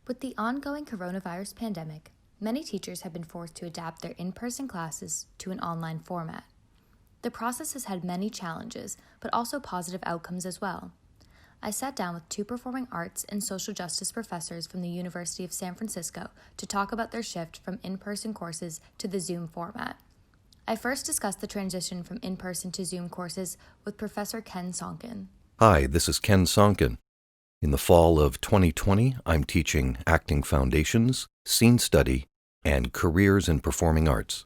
With the ongoing coronavirus pandemic, many teachers have been forced to adapt their in-person classes to an online format. The process has had many challenges, but also positive outcomes as well. I sat down with two performing arts and social justice professors from the University of San Francisco to talk about their shift from in-person courses to the Zoom format. I first discussed the transition from in-person to Zoom courses with Professor Ken Sonkin. Hi, this is Ken Sonkin. In the fall of 2020, I'm teaching acting foundations, scene study, and careers in performing arts.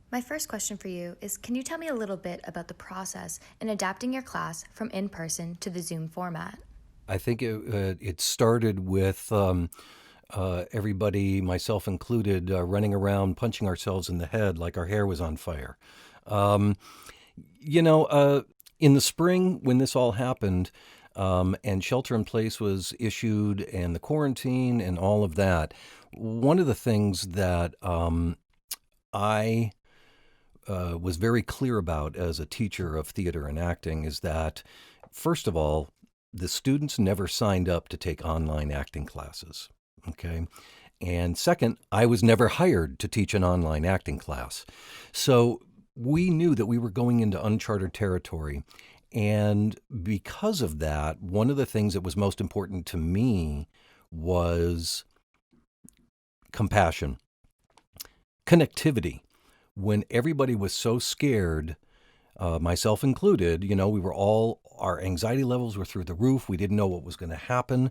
My first question for you is, can you tell me a little bit about the process in adapting your class from in-person to the Zoom format? I think it started with everybody, myself included, running around punching ourselves in the head like our hair was on fire. Um, in the spring when this all happened, and shelter in place was issued and the quarantine and all of that, one of the things that I was very clear about as a teacher of theater and acting is that, first of all, the students never signed up to take online acting classes. Okay. And second, I was never hired to teach an online acting class. So we knew that we were going into uncharted territory. And because of that, one of the things that was most important to me was compassion, connectivity. When everybody was so scared, myself included, our anxiety levels were through the roof. We didn't know what was going to happen.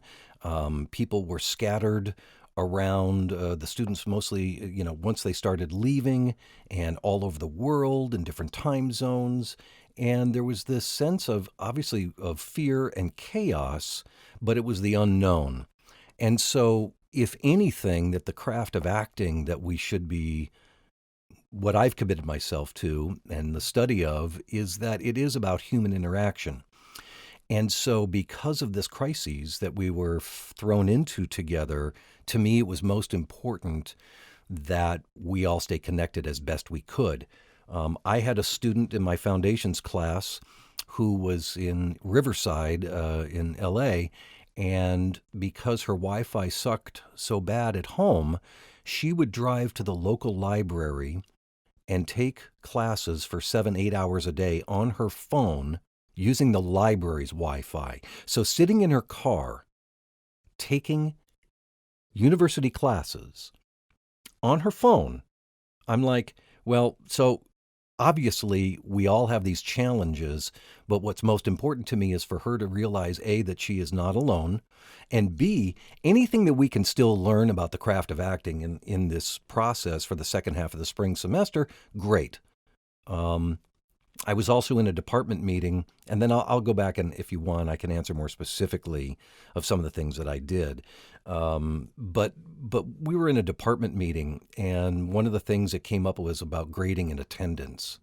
People were scattered around, the students mostly, once they started leaving and all over the world in different time zones. And there was this sense of, obviously, of fear and chaos, but it was the unknown. And so, if anything, that the craft of acting that we should be, what I've committed myself to and the study of, is that it is about human interaction. And so, because of this crisis that we were thrown into together, to me, it was most important that we all stay connected as best we could. I had a student in my foundations class who was in Riverside in LA, and because her Wi-Fi sucked so bad at home, she would drive to the local library and take classes for 7-8 hours a day on her phone using the library's Wi-Fi. So sitting in her car, taking university classes on her phone, I'm like, well, so obviously we all have these challenges, but what's most important to me is for her to realize, A, that she is not alone, and B, anything that we can still learn about the craft of acting in this process for the second half of the spring semester, great. I was also in a department meeting, and then I'll go back and, if you want, I can answer more specifically of some of the things that I did. But we were in a department meeting, and one of the things that came up was about grading and attendance.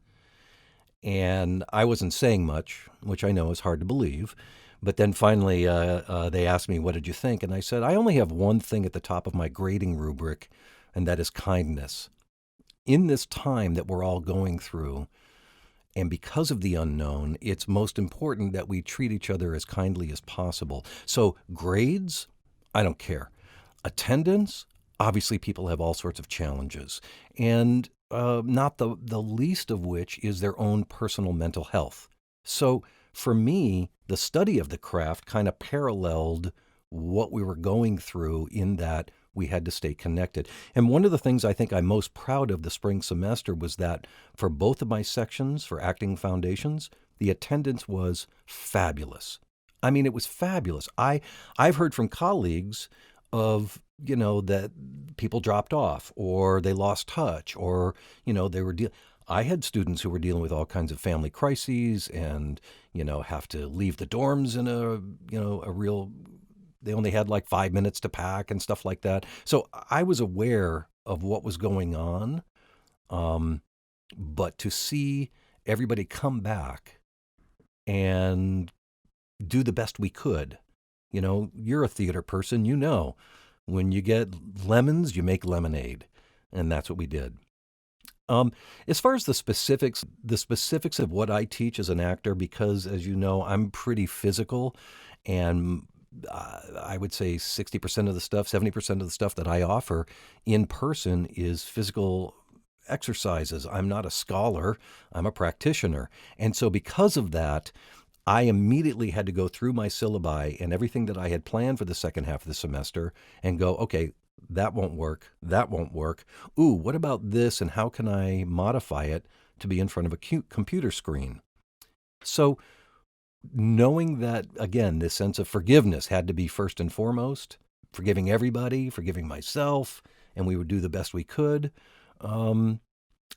And I wasn't saying much, which I know is hard to believe. But then finally, they asked me, what did you think? And I said, I only have one thing at the top of my grading rubric, and that is kindness. In this time that we're all going through, and because of the unknown, it's most important that we treat each other as kindly as possible. So grades, I don't care. Attendance, obviously people have all sorts of challenges. And not the least of which is their own personal mental health. So for me, the study of the craft kind of paralleled what we were going through in that we had to stay connected. And one of the things I think I'm most proud of the spring semester was that for both of my sections, for acting foundations, the attendance was fabulous. I mean, it was fabulous. I've heard from colleagues of, that people dropped off or they lost touch or, they were I had students who were dealing with all kinds of family crises and, have to leave the dorms in a real, they only had like 5 minutes to pack and stuff like that. So I was aware of what was going on. But to see everybody come back and do the best we could, you're a theater person, when you get lemons, you make lemonade. And that's what we did. As far as the specifics of what I teach as an actor, because as you know, I'm pretty physical and I would say 60% of the stuff, 70% of the stuff that I offer in person is physical exercises. I'm not a scholar, I'm a practitioner. And so because of that, I immediately had to go through my syllabi and everything that I had planned for the second half of the semester and go, okay, that won't work. That won't work. Ooh, what about this? And how can I modify it to be in front of a computer screen? So knowing that, again, this sense of forgiveness had to be first and foremost, forgiving everybody, forgiving myself, and we would do the best we could. And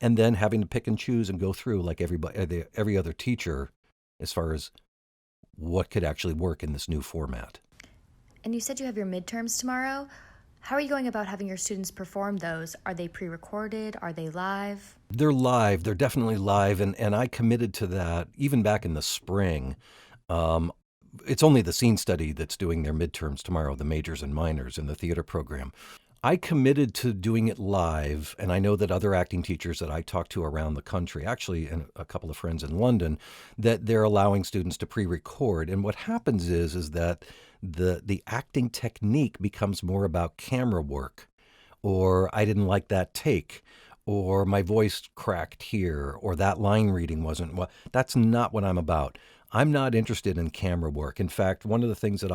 then having to pick and choose and go through like every other teacher as far as what could actually work in this new format. And you said you have your midterms tomorrow. How are you going about having your students perform those? Are they pre-recorded? Are they live? They're live. They're definitely live. And I committed to that even back in the spring. It's only the scene study that's doing their midterms tomorrow, the majors and minors in the theater program. I committed to doing it live, and I know that other acting teachers that I talk to around the country, actually, and a couple of friends in London, that they're allowing students to pre-record. And what happens is that the acting technique becomes more about camera work, or I didn't like that take, or my voice cracked here, or that line reading wasn't well. That's not what I'm about. I'm not interested in camera work. In fact, one of the things that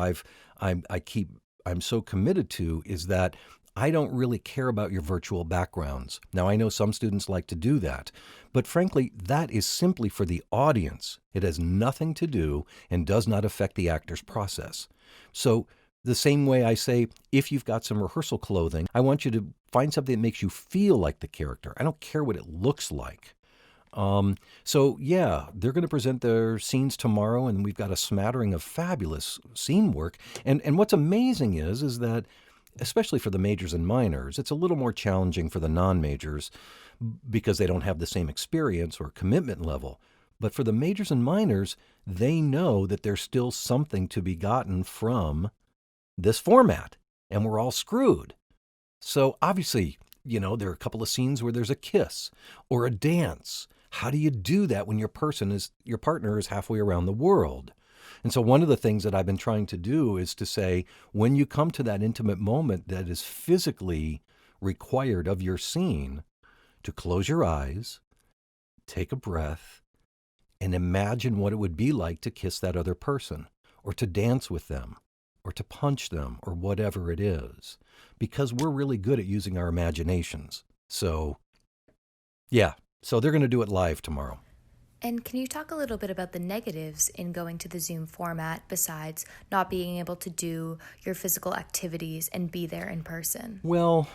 I'm so committed to is that I don't really care about your virtual backgrounds. Now, I know some students like to do that, but frankly, that is simply for the audience. It has nothing to do and does not affect the actor's process. So the same way I say, if you've got some rehearsal clothing, I want you to find something that makes you feel like the character. I don't care what it looks like. So yeah, they're going to present their scenes tomorrow, and we've got a smattering of fabulous scene work. And what's amazing is that, especially for the majors and minors, it's a little more challenging for the non-majors because they don't have the same experience or commitment level. But for the majors and minors, they know that there's still something to be gotten from this format, and we're all screwed. So obviously, there are a couple of scenes where there's a kiss or a dance. How do you do that when your partner is halfway around the world? And so one of the things that I've been trying to do is to say, when you come to that intimate moment that is physically required of your scene, to close your eyes, take a breath, and imagine what it would be like to kiss that other person, or to dance with them, or to punch them, or whatever it is. Because we're really good at using our imaginations. So, yeah. So they're going to do it live tomorrow. And can you talk a little bit about the negatives in going to the Zoom format besides not being able to do your physical activities and be there in person? Well,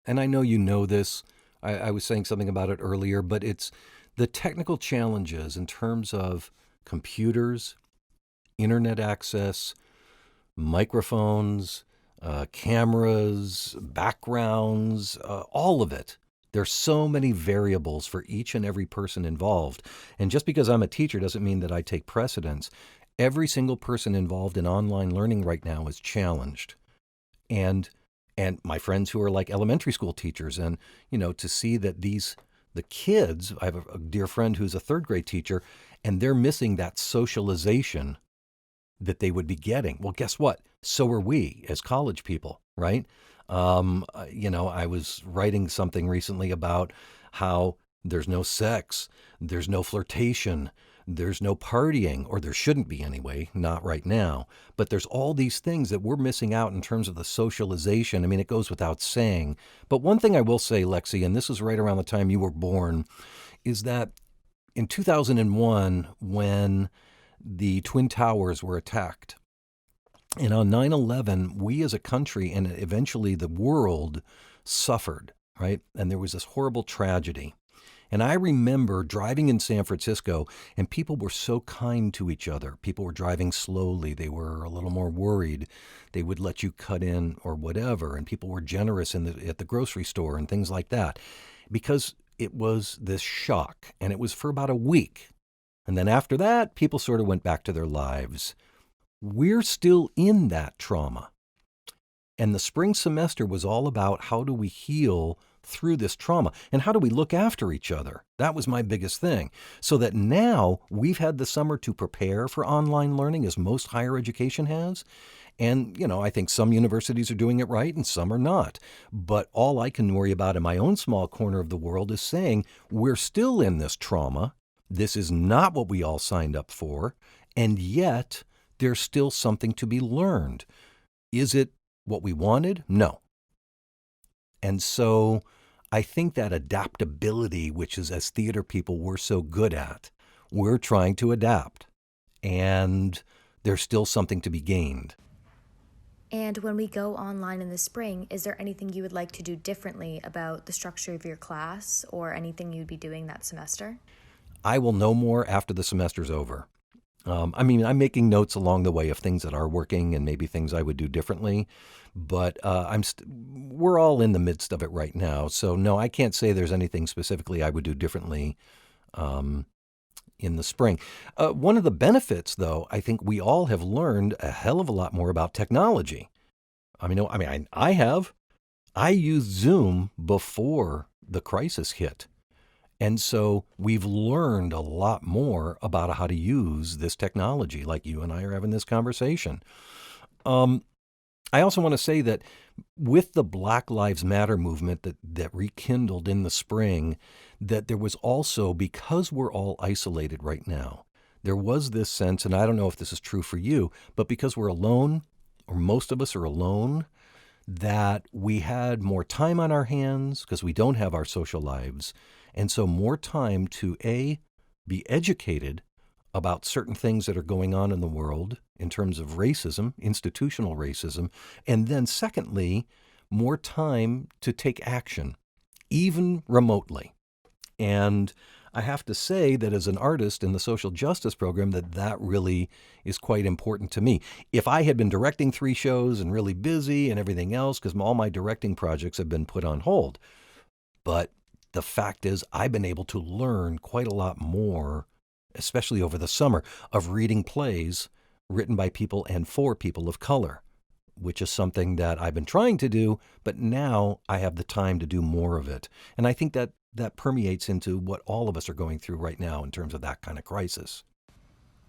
and I know you know this, I was saying something about it earlier, but it's the technical challenges in terms of computers, internet access, microphones, cameras, backgrounds, all of it. There's so many variables for each and every person involved. And just because I'm a teacher doesn't mean that I take precedence. Every single person involved in online learning right now is challenged. And my friends who are like elementary school teachers, and, to see that the kids, I have a dear friend who's a third grade teacher, and they're missing that socialization that they would be getting. Well, guess what? So are we as college people, right? I was writing something recently about how there's no sex, there's no flirtation, there's no partying, or there shouldn't be anyway, not right now. But there's all these things that we're missing out in terms of the socialization. I mean, it goes without saying. But one thing I will say, Lexi, and this is right around the time you were born, is that in 2001, when the Twin Towers were attacked, and on 9/11, we as a country and eventually the world suffered, right? And there was this horrible tragedy. And I remember driving in San Francisco, and people were so kind to each other. People were driving slowly. They were a little more worried. They would let you cut in or whatever. And people were generous at the grocery store and things like that, because it was this shock. And it was for about a week. And then after that, people sort of went back to their lives. We're still in that trauma. And the spring semester was all about how do we heal through this trauma? And how do we look after each other? That was my biggest thing. So that now we've had the summer to prepare for online learning, as most higher education has. And, I think some universities are doing it right and some are not. But all I can worry about in my own small corner of the world is saying we're still in this trauma. This is not what we all signed up for. And yet there's still something to be learned. Is it what we wanted? No. And so I think that adaptability, which is, as theater people, we're so good at, we're trying to adapt. And there's still something to be gained. And when we go online in the spring, is there anything you would like to do differently about the structure of your class or anything you'd be doing that semester? I will know more after the semester's over. I'm making notes along the way of things that are working and maybe things I would do differently, but we're all in the midst of it right now. So no, I can't say there's anything specifically I would do differently in the spring. One of the benefits, though, I think we all have learned a hell of a lot more about technology. I have. I used Zoom before the crisis hit. And so we've learned a lot more about how to use this technology, like you and I are having this conversation. I also want to say that with the Black Lives Matter movement that rekindled in the spring, that there was also, because we're all isolated right now, there was this sense, and I don't know if this is true for you, but because we're alone, or most of us are alone, that we had more time on our hands because we don't have our social lives. And so more time to be educated about certain things that are going on in the world in terms of racism, institutional racism. And then secondly, more time to take action, even remotely. And I have to say that as an artist in the social justice program, that really is quite important to me. If I had been directing 3 shows and really busy and everything else, because all my directing projects have been put on hold. But the fact is, I've been able to learn quite a lot more, especially over the summer, of reading plays written by people and for people of color, which is something that I've been trying to do, but now I have the time to do more of it. And I think that permeates into what all of us are going through right now in terms of that kind of crisis.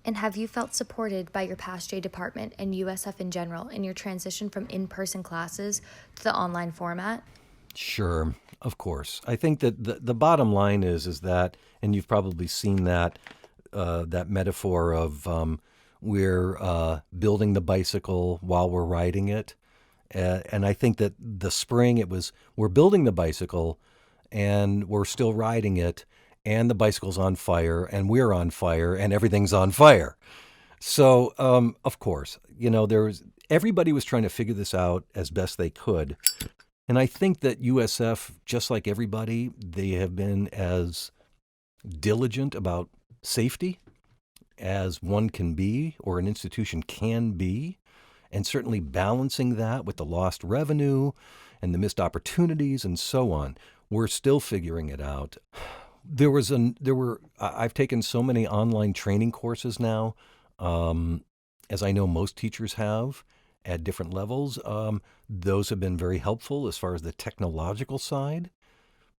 And have you felt supported by your PASJ department and USF in general in your transition from in-person classes to the online format? Sure, of course. I think that the bottom line is that, and you've probably seen that metaphor of we're building the bicycle while we're riding it. And I think that the spring, we're building the bicycle and we're still riding it, and the bicycle's on fire and we're on fire and everything's on fire. So, of course, everybody was trying to figure this out as best they could. And I think that USF, just like everybody, they have been as diligent about safety as one can be, or an institution can be, and certainly balancing that with the lost revenue and the missed opportunities and so on. We're still figuring it out. I've taken so many online training courses now, as I know most teachers have at different levels. Those have been very helpful as far as the technological side.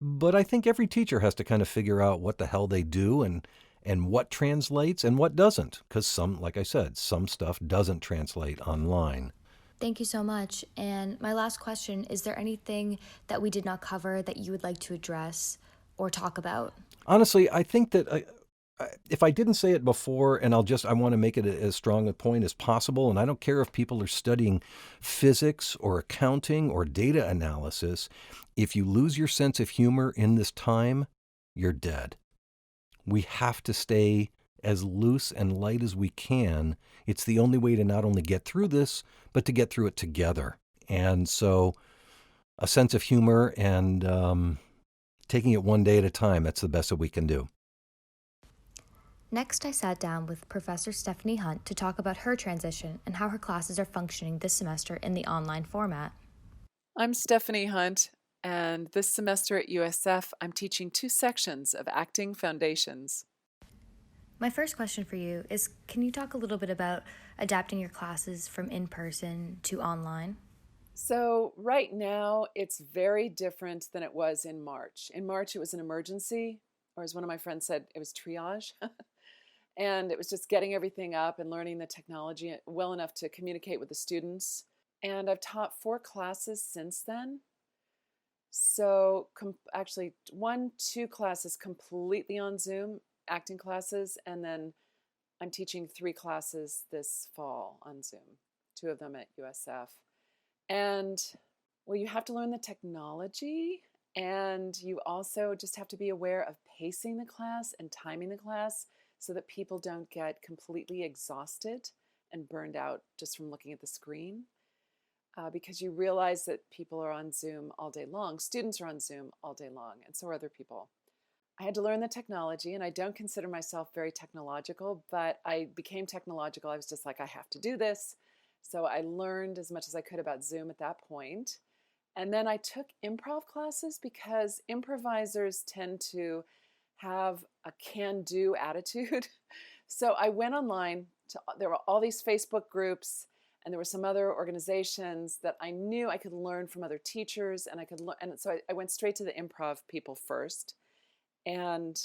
But I think every teacher has to kind of figure out what the hell they do and what translates and what doesn't. Because like I said, some stuff doesn't translate online. Thank you so much. And my last question, is there anything that we did not cover that you would like to address or talk about? Honestly, I think that if I didn't say it before, and I want to make it as strong a point as possible, and I don't care if people are studying physics or accounting or data analysis, if you lose your sense of humor in this time, you're dead. We have to stay as loose and light as we can. It's the only way to not only get through this, but to get through it together. And so a sense of humor and taking it one day at a time, that's the best that we can do. Next, I sat down with Professor Stephanie Hunt to talk about her transition and how her classes are functioning this semester in the online format. I'm Stephanie Hunt, and this semester at USF, I'm teaching 2 sections of Acting Foundations. My first question for you is, can you talk a little bit about adapting your classes from in-person to online? So right now, it's very different than it was in March. In March, it was an emergency, or as one of my friends said, it was triage. And it was just getting everything up and learning the technology well enough to communicate with the students. And I've taught 4 classes since then. So actually 2 classes completely on Zoom, acting classes, and then I'm teaching 3 classes this fall on Zoom, 2 of them at USF. And well, you have to learn the technology, and you also just have to be aware of pacing the class and timing the class so that people don't get completely exhausted and burned out just from looking at the screen. Because you realize that people are on Zoom all day long. Students are on Zoom all day long, and so are other people. I had to learn the technology, and I don't consider myself very technological, but I became technological. I was just like, I have to do this. So I learned as much as I could about Zoom at that point. And then I took improv classes because improvisers tend to have a can-do attitude. So I went online there were all these Facebook groups, and there were some other organizations that I knew I could learn from other teachers, and I could learn. And so I went straight to the improv people first, and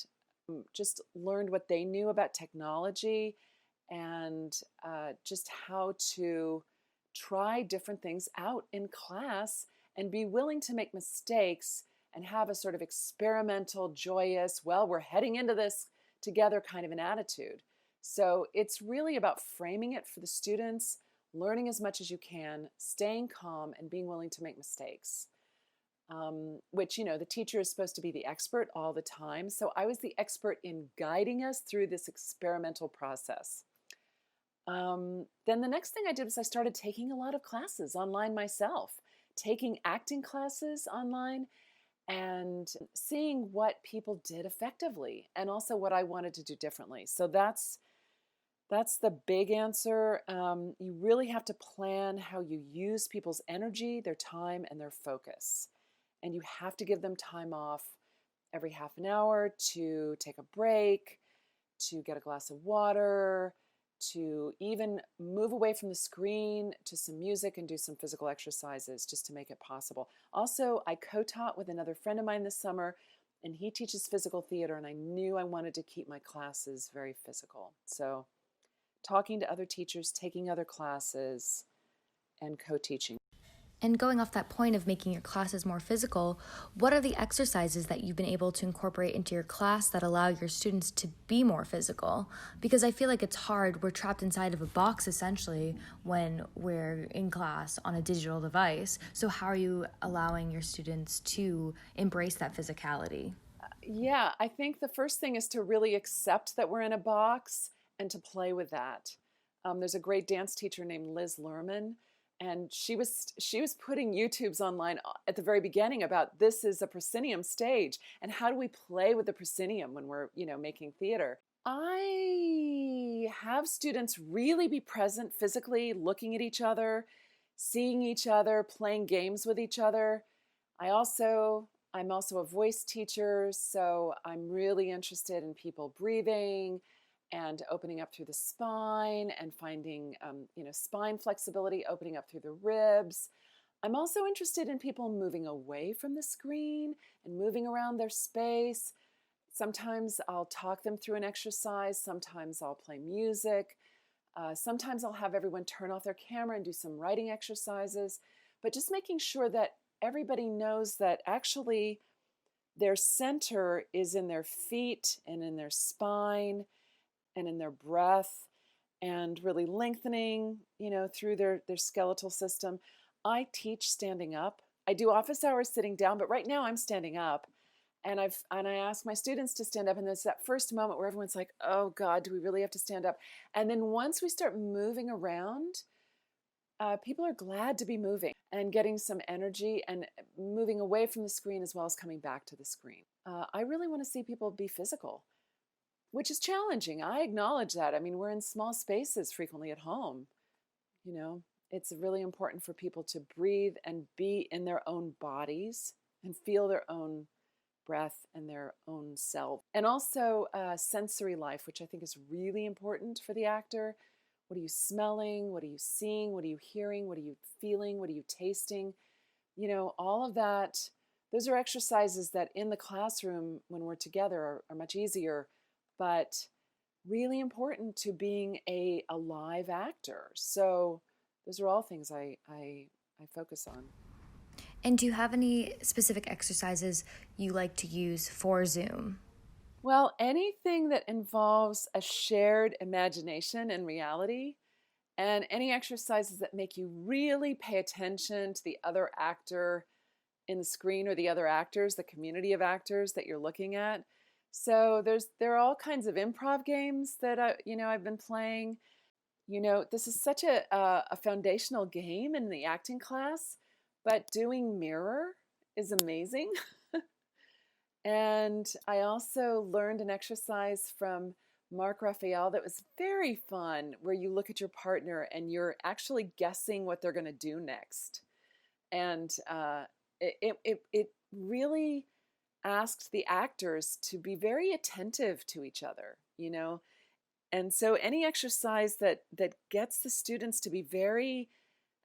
just learned what they knew about technology and just how to try different things out in class and be willing to make mistakes and have a sort of experimental, joyous, well, we're heading into this together kind of an attitude. So it's really about framing it for the students, learning as much as you can, staying calm, and being willing to make mistakes. Which, the teacher is supposed to be the expert all the time. So I was the expert in guiding us through this experimental process. Then the next thing I did was I started taking a lot of classes online myself, taking acting classes online and seeing what people did effectively and also what I wanted to do differently. So that's the big answer. You really have to plan how you use people's energy, their time, and their focus. And you have to give them time off every half an hour to take a break, to get a glass of water, to even move away from the screen to some music and do some physical exercises just to make it possible. Also, I co-taught with another friend of mine this summer, and he teaches physical theater, and I knew I wanted to keep my classes very physical. So talking to other teachers, taking other classes, and co-teaching. And going off that point of making your classes more physical, what are the exercises that you've been able to incorporate into your class that allow your students to be more physical? Because I feel like it's hard. We're trapped inside of a box, essentially, when we're in class on a digital device. So how are you allowing your students to embrace that physicality? Yeah, I think the first thing is to really accept that we're in a box and to play with that. There's a great dance teacher named Liz Lerman, and she was putting YouTubes online at the very beginning about this is a proscenium stage and how do we play with the proscenium when we're making theater. I have students really be present physically, looking at each other, seeing each other, playing games with each other. I'm also a voice teacher, so I'm really interested in people breathing and opening up through the spine and finding, spine flexibility, opening up through the ribs. I'm also interested in people moving away from the screen and moving around their space. Sometimes I'll talk them through an exercise. Sometimes I'll play music. Sometimes I'll have everyone turn off their camera and do some writing exercises. But just making sure that everybody knows that actually their center is in their feet and in their spine and in their breath, and really lengthening, through their skeletal system. I teach standing up. I do office hours sitting down, but right now I'm standing up. And I ask my students to stand up, and there's that first moment where everyone's like, oh God, do we really have to stand up? And then once we start moving around, people are glad to be moving and getting some energy and moving away from the screen as well as coming back to the screen. I really want to see people be physical, which is challenging. I acknowledge that. I mean, we're in small spaces frequently at home. It's really important for people to breathe and be in their own bodies and feel their own breath and their own self. And also sensory life, which I think is really important for the actor. What are you smelling? What are you seeing? What are you hearing? What are you feeling? What are you tasting? All of that, those are exercises that in the classroom when we're together are much easier, but really important to being a live actor. So those are all things I focus on. And do you have any specific exercises you like to use for Zoom? Well, anything that involves a shared imagination and reality, and any exercises that make you really pay attention to the other actor in the screen or the other actors, the community of actors that you're looking at. So there are all kinds of improv games that I've been playing. This is such a foundational game in the acting class, but doing mirror is amazing. And I also learned an exercise from Mark Raphael that was very fun, where you look at your partner and you're actually guessing what they're going to do next. And it really asked the actors to be very attentive to each other, And so any exercise that gets the students to be very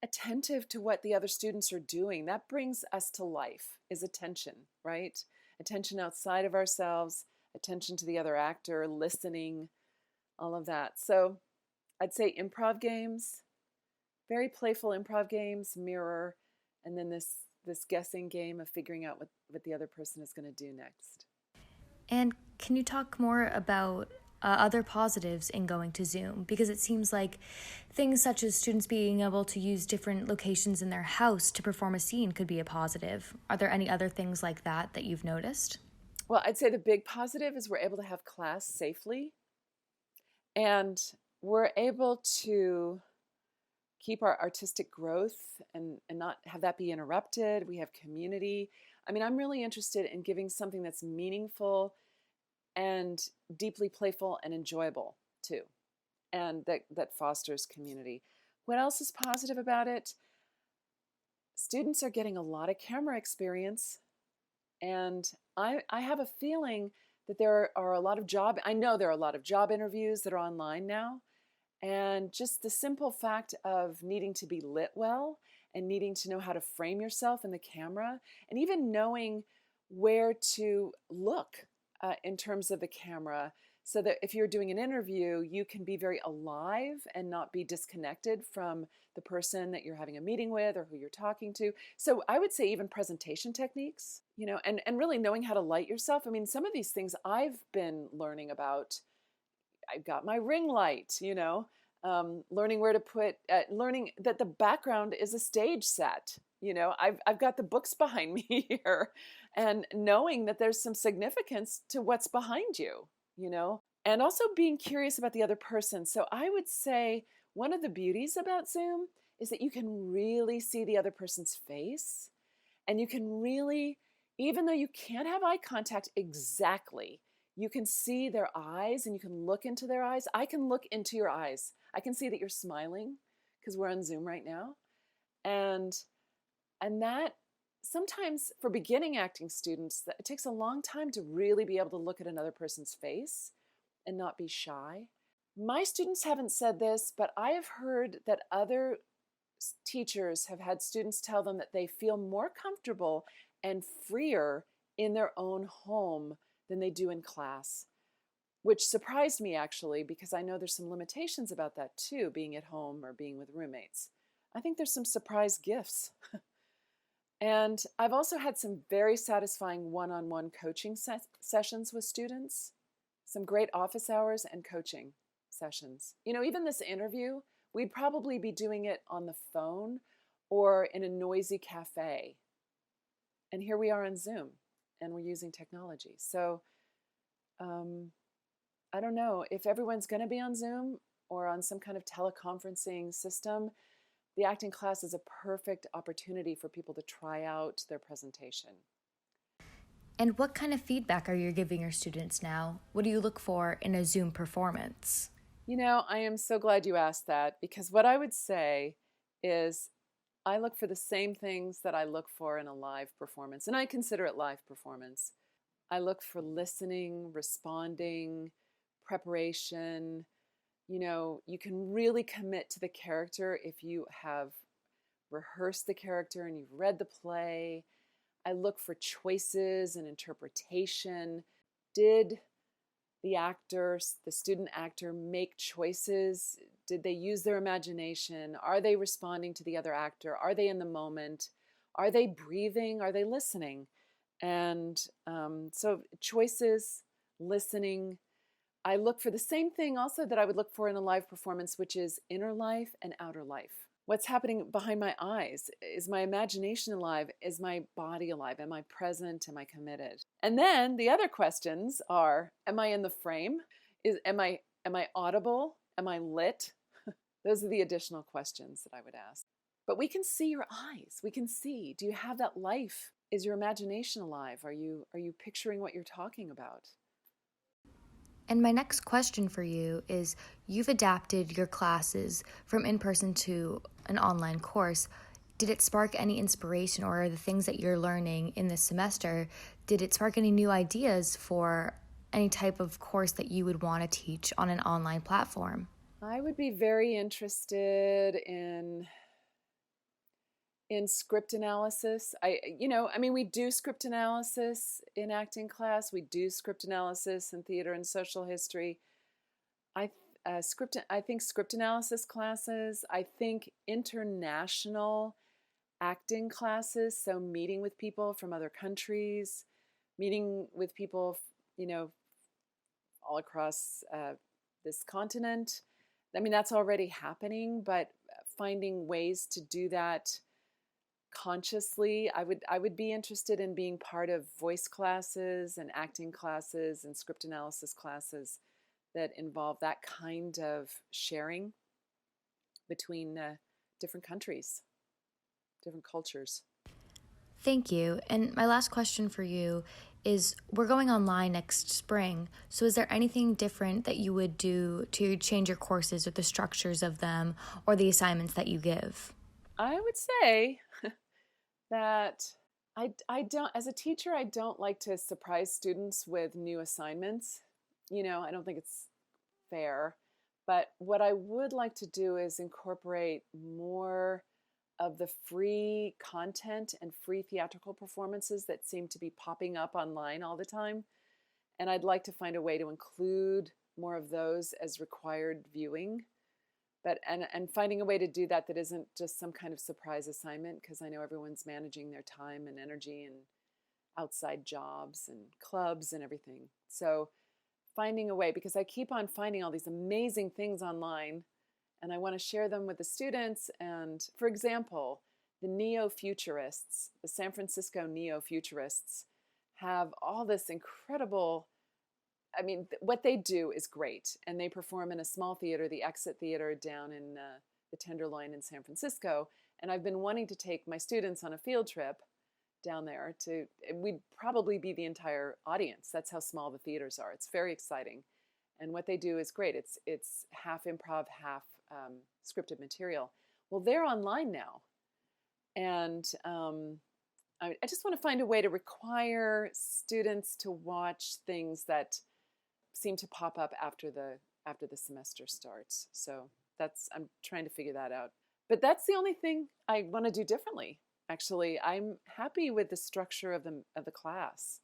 attentive to what the other students are doing, that brings us to life, is attention, right? Attention outside of ourselves, attention to the other actor, listening, all of that. So I'd say improv games, very playful improv games, mirror, and then this guessing game of figuring out what the other person is going to do next. And can you talk more about other positives in going to Zoom? Because it seems like things such as students being able to use different locations in their house to perform a scene could be a positive. Are there any other things like that you've noticed? Well, I'd say the big positive is we're able to have class safely, and we're able to keep our artistic growth and not have that be interrupted. We have community. I mean, I'm really interested in giving something that's meaningful and deeply playful and enjoyable too, and that fosters community. What else is positive about it? Students are getting a lot of camera experience, and I have a feeling that there are a lot of I know there are a lot of job interviews that are online now, and just the simple fact of needing to be lit well and needing to know how to frame yourself in the camera, and even knowing where to look in terms of the camera, so that if you're doing an interview, you can be very alive and not be disconnected from the person that you're having a meeting with or who you're talking to. So I would say even presentation techniques, and really knowing how to light yourself. I mean, some of these things I've been learning about. I've got my ring light, learning where to put, learning that the background is a stage set. I've got the books behind me here, and knowing that there's some significance to what's behind you, and also being curious about the other person. So I would say one of the beauties about Zoom is that you can really see the other person's face, and you can really, even though you can't have eye contact exactly, you can see their eyes and you can look into their eyes. I can look into your eyes. I can see that you're smiling because we're on Zoom right now. And that sometimes for beginning acting students, it takes a long time to really be able to look at another person's face and not be shy. My students haven't said this, but I have heard that other teachers have had students tell them that they feel more comfortable and freer in their own home than they do in class, which surprised me actually, because I know there's some limitations about that too, being at home or being with roommates. I think there's some surprise gifts. And I've also had some very satisfying one-on-one coaching sessions with students, some great office hours and coaching sessions. Even this interview, we'd probably be doing it on the phone or in a noisy cafe. And here we are on Zoom, and we're using technology. So I don't know if everyone's going to be on Zoom or on some kind of teleconferencing system. The acting class is a perfect opportunity for people to try out their presentation. And what kind of feedback are you giving your students now? What do you look for in a Zoom performance? I am so glad you asked that, because what I would say is I look for the same things that I look for in a live performance, and I consider it live performance. I look for listening, responding, preparation, you can really commit to the character if you have rehearsed the character and you've read the play. I look for choices and interpretation. Did the student actor, make choices? Did they use their imagination? Are they responding to the other actor? Are they in the moment? Are they breathing? Are they listening? And so choices, listening. I look for the same thing also that I would look for in a live performance, which is inner life and outer life. What's happening behind my eyes? Is my imagination alive? Is my body alive? Am I present? Am I committed? And then the other questions are, am I in the frame? Am I audible? Am I lit? Those are the additional questions that I would ask. But we can see your eyes. We can see, do you have that life? Is your imagination alive? Are you picturing what you're talking about? And my next question for you is, you've adapted your classes from in-person to an online course. Did it spark any inspiration, or the things that you're learning in this semester, did it spark any new ideas for any type of course that you would want to teach on an online platform? I would be very interested in script analysis. We do script analysis in acting class. We do script analysis in theater and social history. I think script analysis classes. I think international acting classes. So meeting with people from other countries, meeting with people, all across this continent. I mean, that's already happening, but finding ways to do that consciously. I would be interested in being part of voice classes and acting classes and script analysis classes that involve that kind of sharing between different countries, different cultures. Thank you. And my last question for you is, we're going online next spring, so is there anything different that you would do to change your courses or the structures of them or the assignments that you give? I would say that I don't, as a teacher, I don't like to surprise students with new assignments. I don't think it's fair. But what I would like to do is incorporate more of the free content and free theatrical performances that seem to be popping up online all the time. And I'd like to find a way to include more of those as required viewing. But and finding a way to do that isn't just some kind of surprise assignment, because I know everyone's managing their time and energy and outside jobs and clubs and everything. So finding a way, because I keep on finding all these amazing things online and I want to share them with the students. And for example, the neo-futurists, the San Francisco neo-futurists, have all this incredible, what they do is great. And they perform in a small theater, the Exit Theater down in the Tenderloin in San Francisco. And I've been wanting to take my students on a field trip down there we'd probably be the entire audience. That's how small the theaters are. It's very exciting. And what they do is great. It's half improv, half scripted material. Well, they're online now. And I just want to find a way to require students to watch things that seem to pop up after the semester starts. So I'm trying to figure that out. But that's the only thing I want to do differently. Actually, I'm happy with the structure of the class.